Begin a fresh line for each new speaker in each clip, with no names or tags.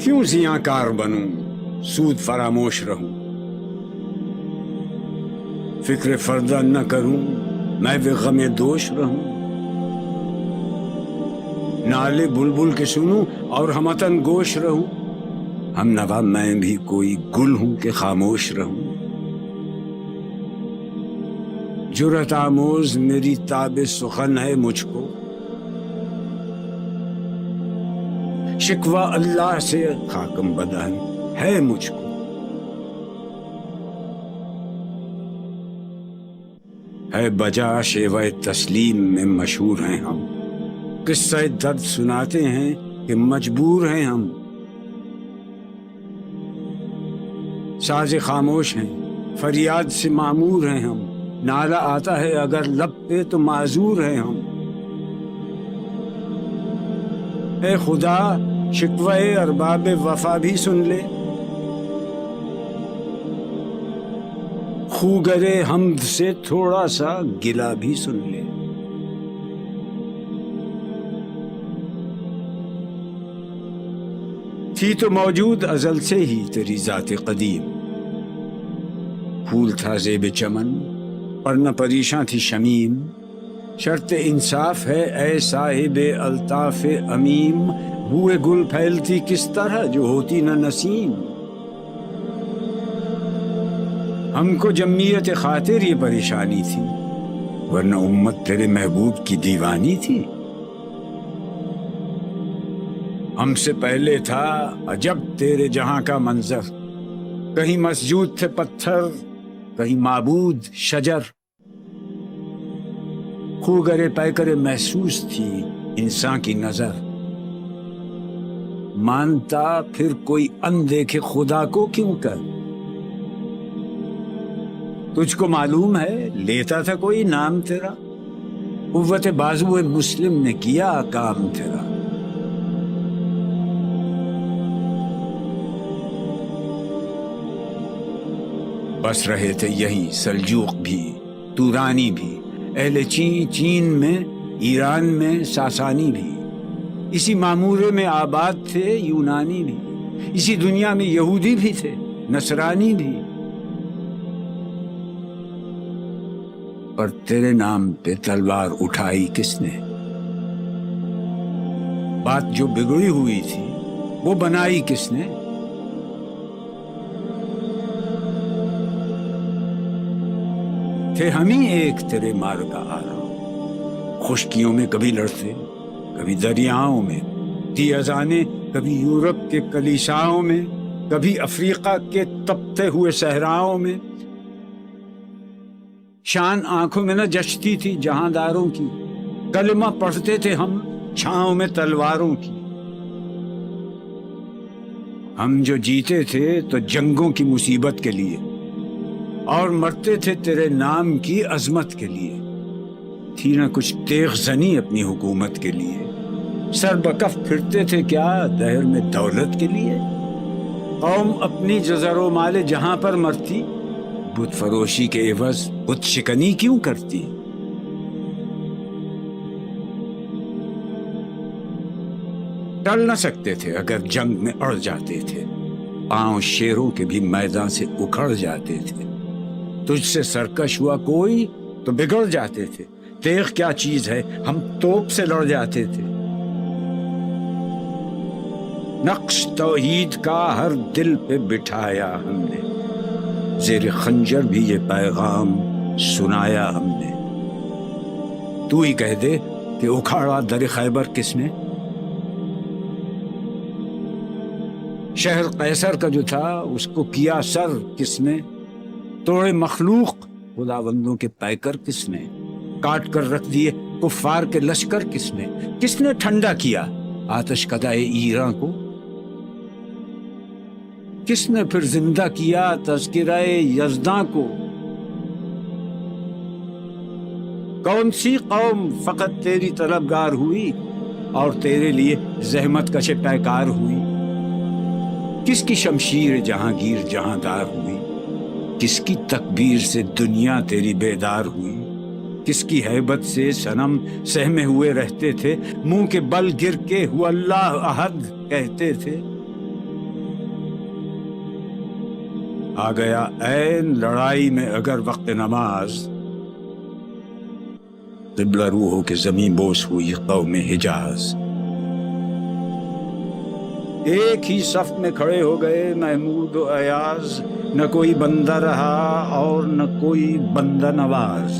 کیوں زیاں کار بنوں، سود فراموش رہوں، فکر فردہ نہ کروں، میں بے غم دوش رہوں، نالے بلبل کے سنوں اور ہمتن گوش رہوں، ہم نوا میں بھی کوئی گل ہوں کہ خاموش رہوں، جرأت آموز میری تاب سخن ہے مجھ کو، شکوہ اللہ سے خاکم بدن ہے مجھ کو، ہے بجا شیوہ تسلیم میں مشہور ہیں ہم، قصہ درد سناتے ہیں کہ مجبور ہیں ہم، ساز خاموش ہیں فریاد سے معمور ہیں ہم، نالہ آتا ہے اگر لب پہ تو معذور ہیں ہم، اے خدا شکوہ ارباب وفا بھی سن لے، خوگر حمد سے تھوڑا سا گلہ بھی سن لے، تھی تو موجود ازل سے ہی تیری ذات قدیم، پھول تھا زیب چمن پر نہ پریشاں تھی شمیم، شرط انصاف ہے اے صاحب الطاف امیم، بوئے گل پھیلتی کس طرح جو ہوتی نہ نسیم، ہم کو جمعیت خاطر یہ پریشانی تھی، ورنہ امت تیرے محبوب کی دیوانی تھی، ہم سے پہلے تھا عجب تیرے جہاں کا منظر، کہیں مسجود تھے پتھر کہیں معبود شجر، خوگر پیکر محسوس تھی انسان کی نظر، مانتا پھر کوئی اندیکھے خدا کو کیوں کر، تجھ کو معلوم ہے لیتا تھا کوئی نام تیرا، قوت بازو مسلم نے کیا کام تیرا، بس رہے تھے یہیں سلجوق بھی تورانی بھی، اہل چین میں ایران میں ساسانی بھی، اسی معمورے میں آباد تھے یونانی بھی، اسی دنیا میں یہودی بھی تھے نصرانی بھی، پر تیرے نام پہ تلوار اٹھائی کس نے، بات جو بگڑی ہوئی تھی وہ بنائی کس نے، تھے ہم ہی ایک تیرے مار کا آرا، خشکیوں میں کبھی لڑتے کبھی دریاؤں میں، تھی اذانیں کبھی یورپ کے کلیساؤں میں، کبھی افریقہ کے تپتے ہوئے صحراؤں میں، شان آنکھوں میں نہ جچتی تھی جہانداروں کی، کلمہ پڑھتے تھے ہم چھاؤں میں تلواروں کی، ہم جو جیتے تھے تو جنگوں کی مصیبت کے لیے، اور مرتے تھے تیرے نام کی عظمت کے لیے، تھی نہ کچھ تیغ زنی اپنی حکومت کے لیے، سر بکف پھرتے تھے کیا دہر میں دولت کے لیے، قوم اپنی جزر و مال جہاں پر مرتی، بت فروشی کے عوض بت شکنی کیوں کرتی، ٹل نہ سکتے تھے اگر جنگ میں اڑ جاتے تھے، پاؤں شیروں کے بھی میدان سے اکھڑ جاتے تھے، تجھ سے سرکش ہوا کوئی تو بگڑ جاتے تھے، تیغ کیا چیز ہے ہم توپ سے لڑ جاتے تھے، نقش توحید کا ہر دل پہ بٹھایا ہم نے، زیر خنجر بھی یہ پیغام سنایا ہم نے، تو ہی کہہ دے کہ اکھاڑا در خیبر کس نے، شہر قیصر کا جو تھا اس کو کیا سر کس نے، توڑے مخلوق خداوندوں کے پیکر کس نے، کاٹ کر رکھ دیے کفار کے لشکر کس نے ٹھنڈا کیا آتش کدائے ایراں کو، کس نے پھر زندہ کیا تذکرہ یزداں کو، کون سی قوم فقط تیری طلبگار ہوئی اور تیرے لیے زحمت کش پیکار ہوئی، کس کی شمشیر جہانگیر جہاندار ہوئی، کس کی تکبیر سے دنیا تیری بیدار ہوئی، کس کی ہیبت سے صنم سہمے ہوئے رہتے تھے، منہ کے بل گر کے ہو اللہ احد کہتے تھے، آ گیا عین لڑائی میں اگر وقت نماز، قبلہ روح ہو کے زمین بوس ہوئی قوم حجاز۔ ایک ہی صف میں کھڑے ہو گئے محمود و ایاز، نہ کوئی بندہ رہا اور نہ کوئی بندہ نواز۔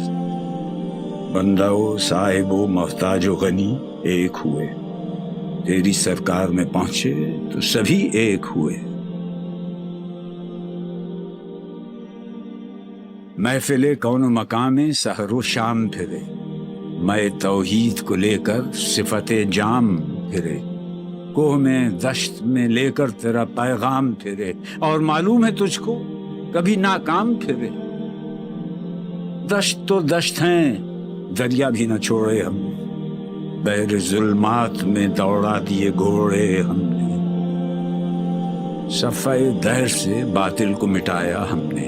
بندہ و صاحب و محتاج و غنی ایک ہوئے، تیری سرکار میں پہنچے تو سبھی ایک ہوئے۔ محفل کون و مقام میں سحر و شام پھرے، میں توحید کو لے کر صفت جام پھرے، کوہ میں دشت میں لے کر تیرا پیغام پھرے، اور معلوم ہے تجھ کو کبھی ناکام پھرے۔ دشت تو دشت ہیں، دریا بھی نہ چھوڑے ہم، بحر ظلمات میں دوڑا دیے گھوڑے ہم نے، صفحہ دہر سے باطل کو مٹایا ہم نے،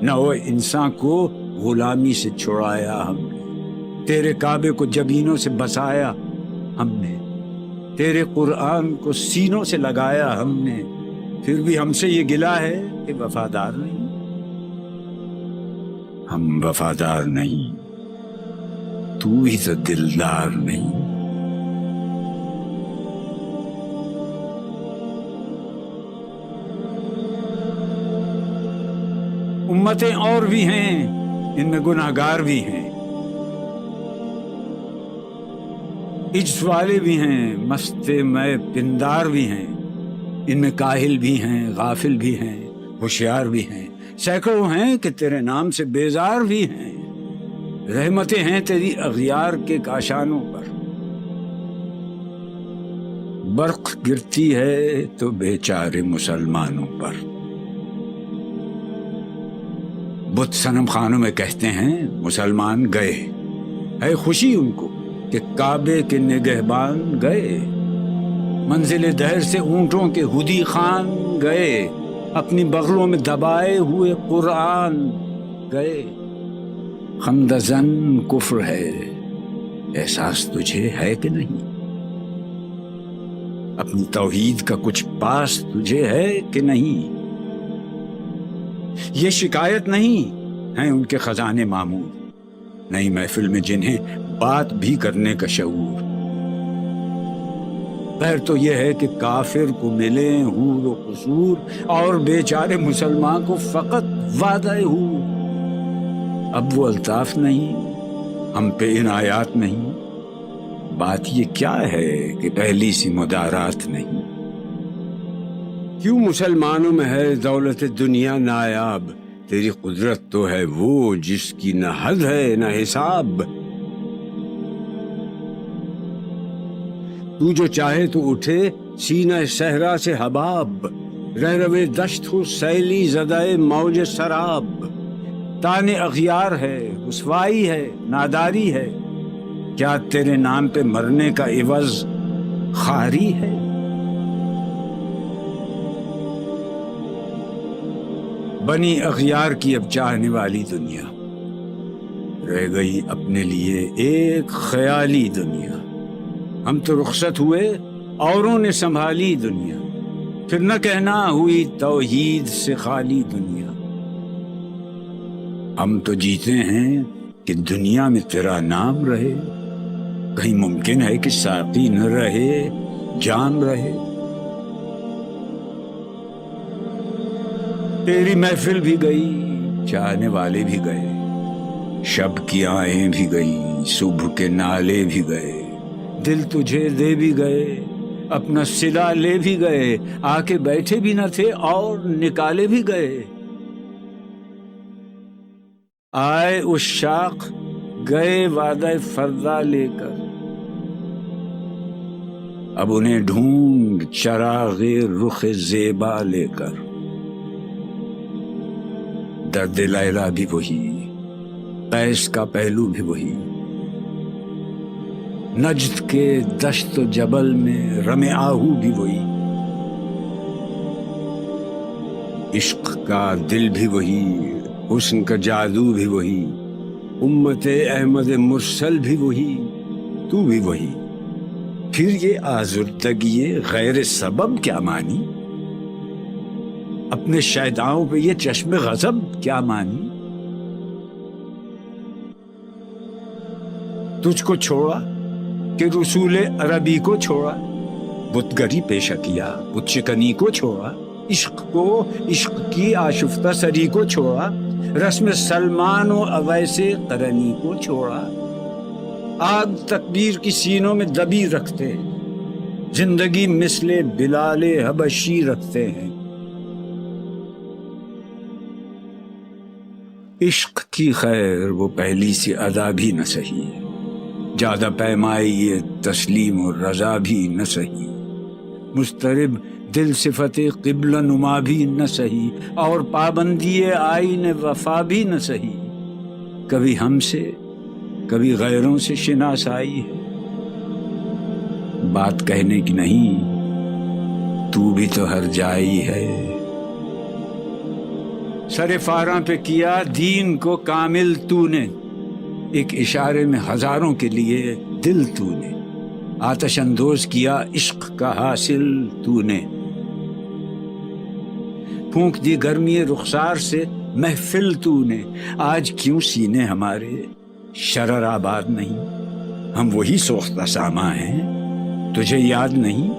نو انسان کو غلامی سے چھڑایا ہم نے، تیرے کعبے کو جبینوں سے بسایا ہم نے، تیرے قرآن کو سینوں سے لگایا ہم نے، پھر بھی ہم سے یہ گلہ ہے کہ وفادار نہیں۔ ہم وفادار نہیں، تو ہی تو دلدار نہیں۔ امتیں اور بھی ہیں، ان میں گناہگار بھی ہیں، عجز والے بھی ہیں، مست میں پندار بھی ہیں، ان میں کاہل بھی ہیں، غافل بھی ہیں، ہوشیار بھی ہیں، سینکڑوں ہیں کہ تیرے نام سے بیزار بھی ہیں۔ رحمتیں ہیں تیری اغیار کے کاشانوں پر، برق گرتی ہے تو بیچارے مسلمانوں پر۔ بت صنم خانوں میں کہتے ہیں مسلمان گئے، ہے خوشی ان کو کہ کعبے کے نگہبان گئے، منزل دہر سے اونٹوں کے ہدی خان گئے، اپنی بغلوں میں دبائے ہوئے قرآن گئے۔ خمدہ زن کفر ہے، احساس تجھے ہے کہ نہیں؟ اپنی توحید کا کچھ پاس تجھے ہے کہ نہیں؟ یہ شکایت نہیں ہیں ان کے خزانے معمور، نئی محفل میں جنہیں بات بھی کرنے کا شعور۔ خیر تو یہ ہے کہ کافر کو ملے حور و قصور، اور بیچارے مسلمان کو فقط وعدہ حور۔ اب وہ الطاف نہیں، ہم پہ عنایات نہیں، بات یہ کیا ہے کہ پہلی سی مدارات نہیں۔ کیوں مسلمانوں میں ہے دولت دنیا نایاب، تیری قدرت تو ہے وہ جس کی نہ حد ہے نہ حساب۔ تو جو چاہے تو اٹھے سینہ صحرا سے حباب، رہ روے دشت ہو سیلی زدہ موج سراب۔ تانے اغیار ہے، رسوائی ہے، ناداری ہے، کیا تیرے نام پہ مرنے کا عوض خواری ہے؟ بنی اغیار کی اب چاہنے والی دنیا، رہ گئی اپنے لیے ایک خیالی دنیا۔ ہم تو رخصت ہوئے، اوروں نے سنبھالی دنیا، پھر نہ کہنا ہوئی توحید سے خالی دنیا۔ ہم تو جیتے ہیں کہ دنیا میں تیرا نام رہے، کہیں ممکن ہے کہ ساقی نہ رہے جام رہے۔ تیری محفل بھی گئی، چاہنے والے بھی گئے، شب کی آہیں بھی گئی، صبح کے نالے بھی گئے، دل تجھے دے بھی گئے، اپنا صلہ لے بھی گئے، آ کے بیٹھے بھی نہ تھے اور نکالے بھی گئے۔ آئے عشاق گئے وعدہ فردا لے کر، اب انہیں ڈھونڈ چراغ رخ زیبا لے کر۔ درد لیلا بھی وہی، قیس کا پہلو بھی وہی، نجد کے دشت و جبل میں رم آہو بھی وہی، عشق کا دل بھی وہی، حسن کا جادو بھی وہی، امت احمد مرسل بھی وہی، تو بھی وہی۔ پھر یہ آزردگی غیر سبب کیا مانی؟ اپنے شیداؤں پہ یہ چشم غضب کیا مانی؟ تجھ کو چھوڑا کہ رسول عربی کو چھوڑا، بت گری پیشہ کیا بت شکنی کو چھوڑا، عشق کو، عشق کی آشفتہ سری کو چھوڑا، رسم سلمان و اویس قرنی کو چھوڑا۔ آگ تکبیر کی سینوں میں دبی رکھتے، زندگی مثل بلال حبشی رکھتے ہیں۔ عشق کی خیر وہ پہلی سی ادا بھی نہ سہی، زیادہ پیمائی یہ تسلیم و رضا بھی نہ سہی، مضطرب دل صفت قبلہ نما بھی نہ سہی، اور پابندی آئین وفا بھی نہ سہی۔ کبھی ہم سے کبھی غیروں سے شناسائی ہے، بات کہنے کی نہیں، تو بھی تو ہر جائی ہے۔ سر فاراں پہ کیا دین کو کامل تو نے، ایک اشارے میں ہزاروں کے لیے دل تو نے، آتش اندوز کیا عشق کا حاصل تو نے، پھونک دی گرمی رخسار سے محفل تو نے۔ آج کیوں سینے ہمارے شرر آباد نہیں، ہم وہی سوختہ ساما ہیں، تجھے یاد نہیں؟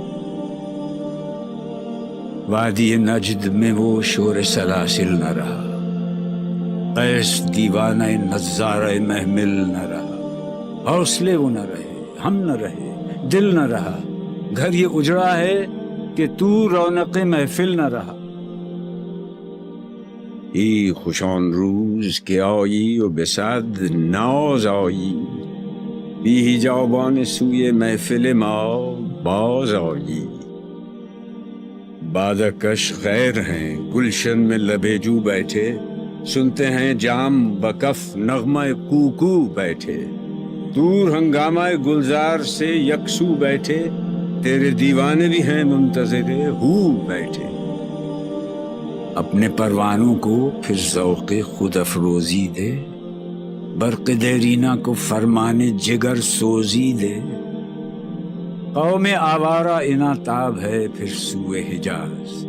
وادی نجد میں وہ شور سلاسل نہ رہا، قیس دیوانہ نظارہ محمل نہ رہا، حوصلے وہ نہ رہے، ہم نہ رہے، دل نہ رہا، گھر یہ اجڑا ہے کہ تو رونق محفل نہ رہا۔ ای خوشان روز که آیی و به صد ناز آیی، بی حجابان سوی محفل ما باز آیی۔ بادکش غیر ہیں گلشن میں لبیجو بیٹھے، سنتے ہیں جام بکف نغمہ کوکو بیٹھے، دور ہنگامہ گلزار سے یکسو بیٹھے، تیرے دیوانے بھی ہیں منتظر ہو بیٹھے۔ اپنے پروانوں کو پھر ذوق خود افروزی دے، برق دیرینہ کو فرمان جگر سوزی دے۔ قوم آوارہ اناتاب ہے پھر سوئے حجاز،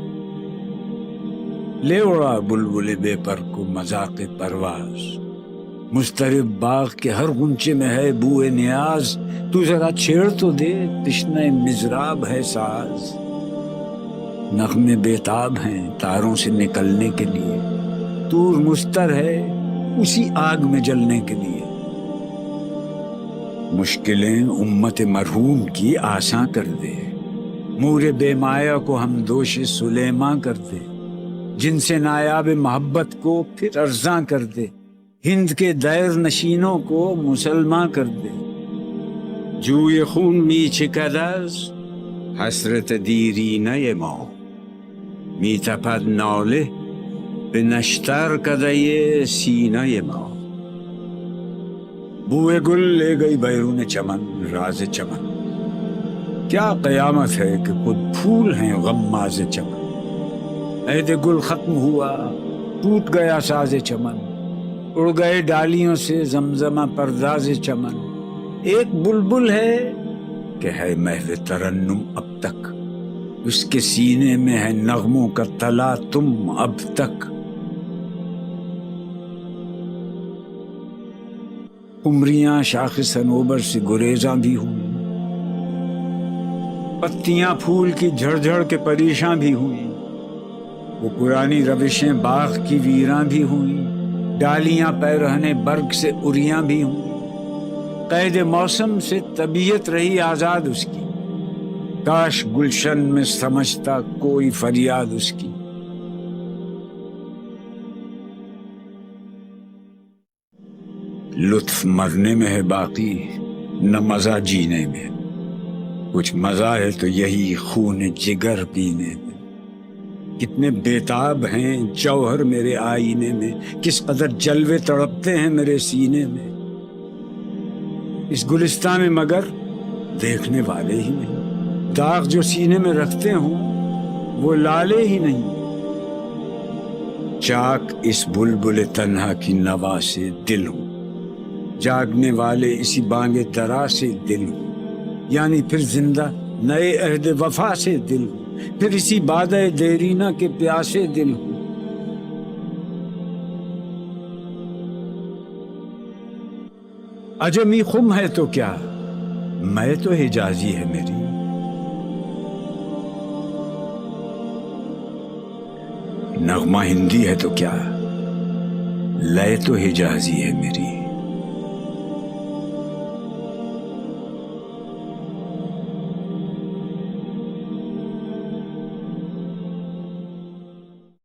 لے اڑا بلبل بے پر کو مذاق پرواز۔ مضطرب باغ کے ہر غنچے میں ہے بوئے نیاز، تو ذرا چھیڑ تو دے تشنہ مضراب ہے ساز۔ نغمے بیتاب ہیں تاروں سے نکلنے کے لیے، طور مستر ہے اسی آگ میں جلنے کے لیے۔ مشکلیں امت مرحوم کی آساں کر دے، مور بے مایا کو ہم دوش سلیماں کر دے، جن سے نایاب محبت کو پھر ارزاں کر دے، ہند کے دیر نشینوں کو مسلماں کر دے۔ جوی خون می چکد حسرت دیرینه ما، می تپد ناله به نشتر کده سینه ما۔ بوئے گل لے گئی بیرون چمن راز چمن، کیا قیامت ہے کہ خود پھول ہیں غماز چمن۔ عہد گل ختم ہوا ٹوٹ گیا ساز چمن، اڑ گئے ڈالیوں سے زمزمہ پرداز چمن۔ ایک بلبل ہے کہ ہے محو ترنم اب تک، اس کے سینے میں ہے نغموں کا تلا تم اب تک۔ عمریاں شاخ صنوبر سے گریزاں بھی ہوئیں، پتیاں پھول کی جھڑ جھڑ کے پریشاں بھی ہوئیں، وہ پرانی روشیں باغ کی ویراں بھی ہوئیں، ڈالیاں پیرہنے برگ سے اریاں بھی ہوئیں۔ قید موسم سے طبیعت رہی آزاد اس کی، کاش گلشن میں سمجھتا کوئی فریاد اس کی۔ لطف مرنے میں ہے باقی نہ مزہ جینے میں، کچھ مزہ ہے تو یہی خون جگر پینے میں۔ کتنے بیتاب ہیں جوہر میرے آئینے میں، کس قدر جلوے تڑپتے ہیں میرے سینے میں۔ اس گلستان میں مگر دیکھنے والے ہی نہیں، داغ جو سینے میں رکھتے ہوں وہ لالے ہی نہیں۔ چاک اس بلبل تنہا کی نوا سے دل ہوں، جاگنے والے اسی بانگ درا سے دل ہوں، یعنی پھر زندہ نئے عہد وفا سے دل ہوں، پھر اسی بادہ دیرینہ کے پیاسے دل ہوں۔ عجمی خم ہے تو کیا، میں تو حجازی ہے میری۔ نغمہ ہندی ہے تو کیا، لے تو حجازی ہے میری۔